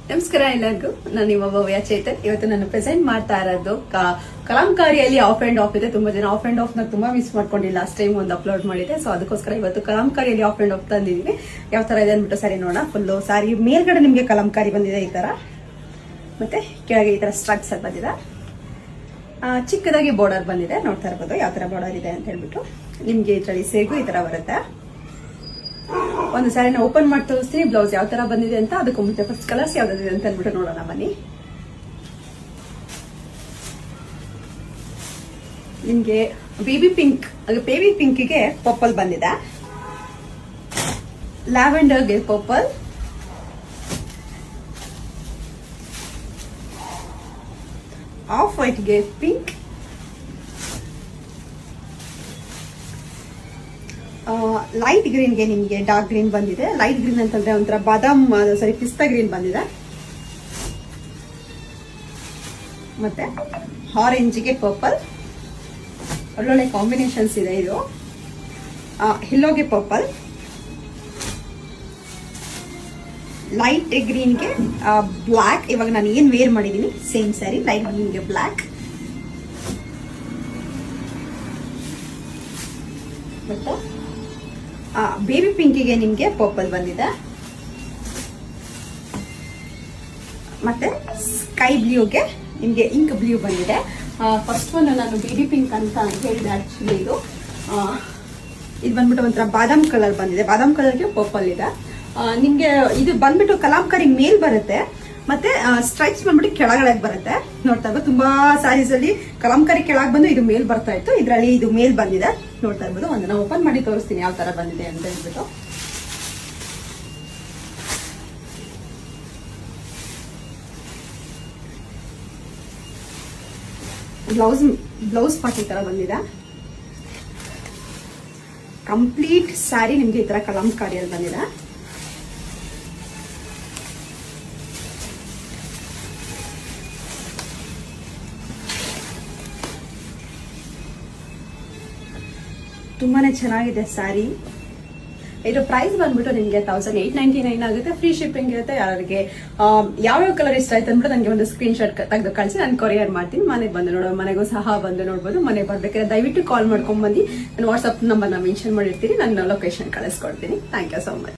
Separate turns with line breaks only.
ನಮಸ್ಕಾರ ಎಲ್ಲರಿಗೂ. ನಾನು ನಿಮ್ಮ ಭವ್ಯ ಚೇತನ್. ಇವತ್ತು ನಾನು ಪ್ರೆಸೆಂಟ್ ಮಾಡ್ತಾ ಇರೋದು ಕಲಾಂಕಾರಿಯಲ್ಲಿ ಆಫ್ ಅಂಡ್ ಆಫ್ ಇದೆ. ತುಂಬಾ ಜನ ಆಫ್ ಅಂಡ್ ಆಫ್ ನ ತುಂಬಾ ಮಿಸ್ ಮಾಡ್ಕೊಂಡಿಲ್ಲ. ಲಾಸ್ಟ್ ಟೈಮ್ ಒಂದು ಅಪ್ಲೋಡ್ ಮಾಡಿದೆ. ಸೊ ಅದಕ್ಕೋಸ್ಕರ ಇವತ್ತು ಕಲಾಂಕಾರಿಯಲ್ಲಿ ಆಫ್ ಅಂಡ್ ಆಫ್ ತಂದಿದೀವಿ. ಯಾವ ತರ ಇದೆ ಅಂದ್ಬಿಟ್ಟು ಸಾರಿ ನೋಡೋಣ. ಫುಲ್ ಸಾರಿ ಮೇಲ್ಗಡೆ ನಿಮ್ಗೆ ಕಲಾಂಕಾರಿ ಬಂದಿದೆ ಈ ತರ, ಮತ್ತೆ ಕೆಳಗೆ ಈ ತರ ಸ್ಟ್ರಕ್ಸ್ ಬಂದಿದೆ. ಚಿಕ್ಕದಾಗಿ ಬಾರ್ಡರ್ ಬಂದಿದೆ. ನೋಡ್ತಾ ಇರ್ಬೋದು ಯಾವ ತರ ಬಾರ್ಡರ್ ಇದೆ ಅಂತ ಹೇಳ್ಬಿಟ್ಟು. ನಿಮ್ಗೆ ಇದರಲ್ಲಿ ಸೇಗು ಈ ತರ ಬರುತ್ತೆ. ಒಂದು ಸ್ಯಾರಿನ ಓಪನ್ ಮಾಡಿ ತೋರಿಸ್ತೀನಿ, ಬ್ಲೌಸ್ ಯಾವ ತರ ಬಂದಿದೆ ಅಂತ. ಅದಕ್ಕೂ ಮುಂಚೆ ಫಸ್ಟ್ ಕಲರ್ಸ್ ಯಾವ್ದಿದೆ ಅಂತ ಅಂದ್ಬಿಟ್ಟು ನೋಡೋಣ ಬನ್ನಿ. ನಿಮ್ಗೆ ಬೇಬಿ ಪಿಂಕ್ಗೆ ಪರ್ಪಲ್ ಬಂದಿದೆ, ಲ್ಯಾವೆಂಡರ್ಗೆ ಪರ್ಪಲ್, ಆಫ್ ವೈಟ್ಗೆ ಪಿಂಕ್, ಲೈಟ್ ಗ್ರೀನ್ಗೆ ನಿಮ್ಗೆ ಡಾರ್ಕ್ ಗ್ರೀನ್ ಬಂದಿದೆ. ಲೈಟ್ ಗ್ರೀನ್ ಅಂತಂದ್ರೆ ಒಂಥರ ಬಾದಾಮ್ ಪಿಸ್ತಾ ಗ್ರೀನ್ ಬಂದಿದೆ. ಮತ್ತೆ ಆರೆಂಜ್ಗೆ ಪರ್ಪಲ್, ಒಳ್ಳೊಳ್ಳೆ ಕಾಂಬಿನೇಷನ್ಸ್ ಇದೆ. ಇದು ಯೆಲ್ಲೋಗೆ ಪರ್ಪಲ್, ಲೈಟ್ ಗ್ರೀನ್ಗೆ ಬ್ಲಾಕ್. ಇವಾಗ ನಾನು ಏನ್ ವೇರ್ ಮಾಡಿದೀನಿ ಸೇಮ್ ಸ್ಯಾರಿ, ಲೈಟ್ ಗ್ರೀನ್ಗೆ ಬ್ಲಾಕ್, ಮತ್ತೆ ಬೇಬಿ ಪಿಂಕಿಗೆ ನಿಮ್ಗೆ ಪರ್ಪಲ್ ಬಂದಿದೆ, ಮತ್ತೆ ಸ್ಕೈ ಬ್ಲೂಗೆ ನಿಮ್ಗೆ ಇಂಕ್ ಬ್ಲೂ ಬಂದಿದೆ. ಫಸ್ಟ್ ಒನ್ ನಾನು ಬೇಬಿ ಪಿಂಕ್ ಅಂತ ಹೇಳಿದೆ. ಆಕ್ಚುಲಿ ಇದು ಬಂದ್ಬಿಟ್ಟು ಒಂಥರ ಬಾದಾಮ್ ಕಲರ್ ಬಂದಿದೆ. ಬಾದಾಮ್ ಕಲರ್ಗೆ ಪರ್ಪಲ್ ಇದೆ. ನಿಮ್ಗೆ ಇದು ಬಂದ್ಬಿಟ್ಟು ಕಲಾಂಕಾರಿ ಮೇಲ್ ಬರುತ್ತೆ, ಮತ್ತೆ ಸ್ಟ್ರೈಪ್ಸ್ ಬಂದ್ಬಿಟ್ಟು ಕೆಳಗಡೆ ಬರುತ್ತೆ. ನೋಡ್ತಾ ಇರ್ಬೋದು ತುಂಬಾ ಸ್ಯಾರೀಸ್ ಅಲ್ಲಿ ಕಲಾಂಕಾರಿ ಕೆಳಗೆ ಬಂದು ಇದು ಮೇಲ್ ಬರ್ತಾ ಇತ್ತು. ಇದರಲ್ಲಿ ಇದು ಮೇಲ್ ಬಂದಿದೆ. ನೋಡ್ತಾ ಇರ್ಬೋದು. ಒಂದನ್ನ ಓಪನ್ ಮಾಡಿ ತೋರಿಸ್ತೀನಿ ಯಾವ ತರ ಬಂದಿದೆ ಅಂತ ಹೇಳ್ಬಿಟ್ಟು. ಬ್ಲೌಸ್ ಪಾರ್ಟ್ ಈ ತರ ಬಂದಿದೆ. ಕಂಪ್ಲೀಟ್ ಸ್ಯಾರಿ ನಿಮ್ಗೆ ಈ ತರ ಕಲಾಂಕಾರಿಯಲ್ಲಿ ಬಂದಿದೆ. ತುಂಬಾನೇ ಚೆನ್ನಾಗಿದೆ ಸ್ಯಾರಿ. ಇದು ಪ್ರೈಸ್ ಬಂದ್ಬಿಟ್ಟು ನಿಮಗೆ 1899 ಆಗುತ್ತೆ. ಫ್ರೀ ಶಿಪ್ಪಿಂಗ್ ಇರುತ್ತೆ. ಯಾರಿಗೆ ಯಾವ್ಯಾವ ಕಲರ್ ಇಷ್ಟ ಆಯ್ತು ಅಂದ್ಬಿಟ್ಟು ನನಗೆ ಒಂದು ಸ್ಕ್ರೀನ್ ಶಾಟ್ ತೆಗೆದು ಕಳಿಸಿ ನಾನು ಕೊರಿಯರ್ ಮಾಡ್ತೀನಿ. ಮನೆಗೆ ಬಂದು ನೋಡೋ, ಮನೆಗೂ ಸಹ ಬಂದು ನೋಡ್ಬೋದು. ಮನೆಗೆ ಬರ್ಬೇಕಾದ್ರೆ ದಯವಿಟ್ಟು ಕಾಲ್ ಮಾಡ್ಕೊಂಡ್ ಬಂದು ನಾನು ವಾಟ್ಸ್ಆಪ್ ನಂಬರ್ನ ಮೆನ್ಷನ್ ಮಾಡಿರ್ತೀನಿ. ನಾನು ಲೊಕೇಶನ್ ಕಳಿಸ್ಕೊಡ್ತೀನಿ. Thank you so much.